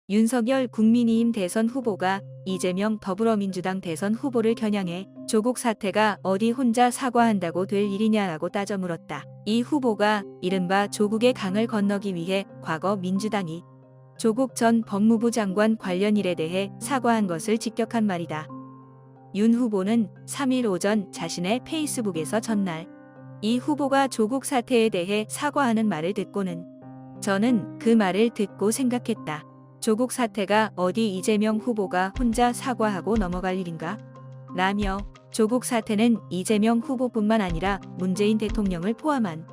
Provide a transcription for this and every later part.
윤석열 국민의힘 대선 후보가 이재명 더불어민주당 대선 후보를 겨냥해 조국 사태가 어디 혼자 사과한다고 될 일이냐라고 따져 물었다. 이 후보가 이른바 조국의 강을 건너기 위해 과거 민주당이 조국 전 법무부 장관 관련 일에 대해 사과한 것을 직격한 말이다. 윤 후보는 3일 오전 자신의 페이스북에서 전날 이 후보가 조국 사태에 대해 사과하는 말을 듣고는 저는 그 말을 듣고 생각했다. 조국 사태가 어디 이재명 후보가 혼자 사과하고 넘어갈 일인가? 라며 조국 사태는 이재명 후보뿐만 아니라 문재인 대통령을 포함한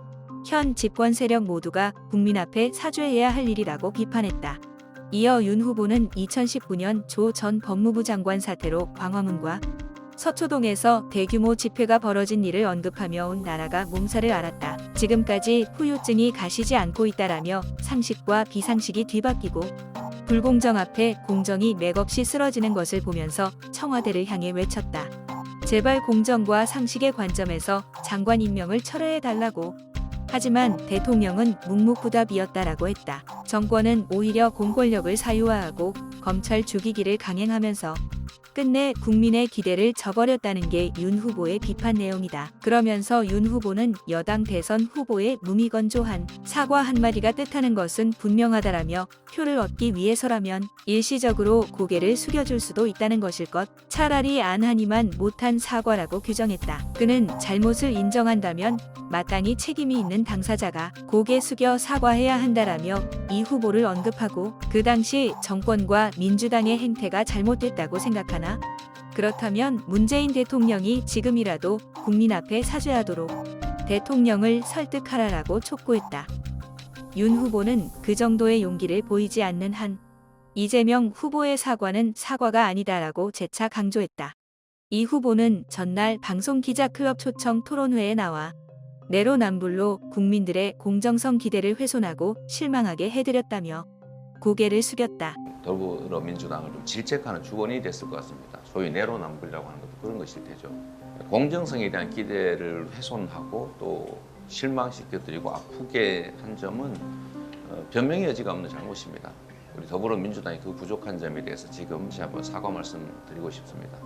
현 집권 세력 모두가 국민 앞에 사죄해야 할 일이라고 비판했다. 이어 윤 후보는 2019년 조 전 법무부 장관 사태로 광화문과 서초동에서 대규모 집회가 벌어진 일을 언급하며 온 나라가 몸살을 앓았다. 지금까지 후유증이 가시지 않고 있다라며 상식과 비상식이 뒤바뀌고 불공정 앞에 공정이 맥없이 쓰러지는 것을 보면서 청와대를 향해 외쳤다. 제발 공정과 상식의 관점에서 장관 임명을 철회해달라고. 하지만 대통령은 묵묵부답이었다라고 했다. 정권은 오히려 공권력을 사유화하고 검찰 죽이기를 강행하면서 끝내 국민의 기대를 저버렸다는 게 윤 후보의 비판 내용이다. 그러면서 윤 후보는 여당 대선 후보의 무미건조한 사과 한마디가 뜻하는 것은 분명하다라며 표를 얻기 위해서라면 일시적으로 고개를 숙여줄 수도 있다는 것일 것, 차라리 안 하니만 못한 사과라고 규정했다. 그는 잘못을 인정한다면 마땅히 책임이 있는 당사자가 고개 숙여 사과해야 한다라며 이 후보를 언급하고 그 당시 정권과 민주당의 행태가 잘못됐다고 생각하나? 그렇다면 문재인 대통령이 지금이라도 국민 앞에 사죄하도록 대통령을 설득하라라고 촉구했다. 윤 후보는 그 정도의 용기를 보이지 않는 한 이재명 후보의 사과는 사과가 아니다라고 재차 강조했다. 이 후보는 전날 방송기자클럽 초청 토론회에 나와 내로남불로 국민들의 공정성 기대를 훼손하고 실망하게 해드렸다며 고개를 숙였다. 더불어민주당을 좀 질책하는 주권이 됐을 것 같습니다. 소위 내로남불이라고 하는 것도 그런 것일 테죠. 공정성에 대한 기대를 훼손하고 또 실망시켜드리고 아프게 한 점은 변명의 여지가 없는 잘못입니다. 우리 더불어민주당이 그 부족한 점에 대해서 지금 다시 한번 사과 말씀드리고 싶습니다.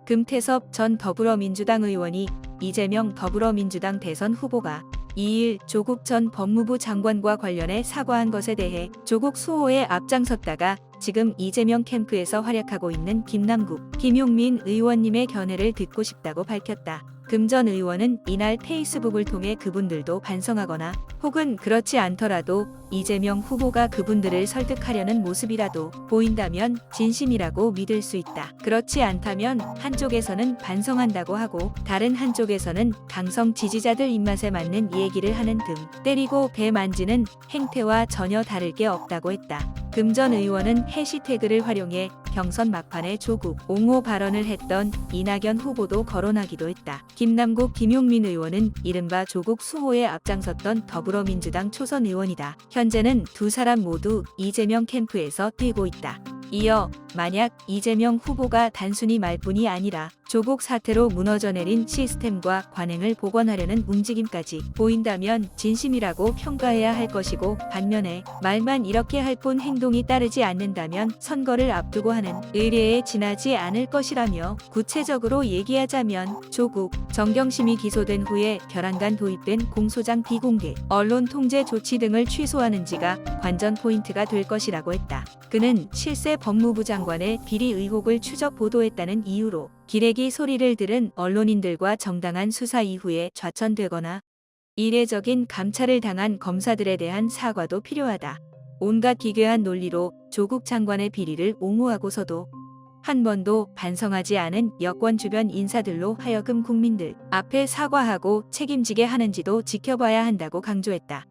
금태섭 전 더불어민주당 의원이 이재명 더불어민주당 대선 후보가 2일 조국 전 법무부 장관과 관련해 사과한 것에 대해 조국 수호에 앞장섰다가 지금 이재명 캠프에서 활약하고 있는 김남국, 김용민 의원님의 견해를 듣고 싶다고 밝혔다. 금 전 의원은 이날 페이스북을 통해 그분들도 반성하거나 혹은 그렇지 않더라도 이재명 후보가 그분들을 설득하려는 모습이라도 보인다면 진심이라고 믿을 수 있다. 그렇지 않다면 한쪽에서는 반성한다고 하고 다른 한쪽에서는 강성 지지자들 입맛에 맞는 얘기를 하는 등 때리고 배 만지는 행태와 전혀 다를 게 없다고 했다. 금 전 의원은 해시태그를 활용해 경선 막판에 조국 옹호 발언을 했던 이낙연 후보도 거론하기도 했다. 김남국, 김용민 의원은 이른바 조국 수호에 앞장섰던 더불어민주당 초선 의원이다. 현재는 두 사람 모두 이재명 캠프에서 뛰고 있다. 이어 만약 이재명 후보가 단순히 말뿐이 아니라 조국 사태로 무너져 내린 시스템과 관행을 복원하려는 움직임까지 보인다면 진심이라고 평가해야 할 것이고 반면에 말만 이렇게 할 뿐 행동이 따르지 않는다면 선거를 앞두고 하는 의례에 지나지 않을 것이라며 구체적으로 얘기하자면 조국, 정경심이 기소된 후에 결안간 도입된 공소장 비공개, 언론 통제 조치 등을 취소하는지가 관전 포인트가 될 것이라고 했다. 그는 실세 법무부 장관의 비리 의혹을 추적 보도했다는 이유로 기레기 소리를 들은 언론인들과 정당한 수사 이후에 좌천되거나 이례적인 감찰을 당한 검사들에 대한 사과도 필요하다. 온갖 기괴한 논리로 조국 장관의 비리를 옹호하고서도 한 번도 반성하지 않은 여권 주변 인사들로 하여금 국민들 앞에 사과하고 책임지게 하는지도 지켜봐야 한다고 강조했다.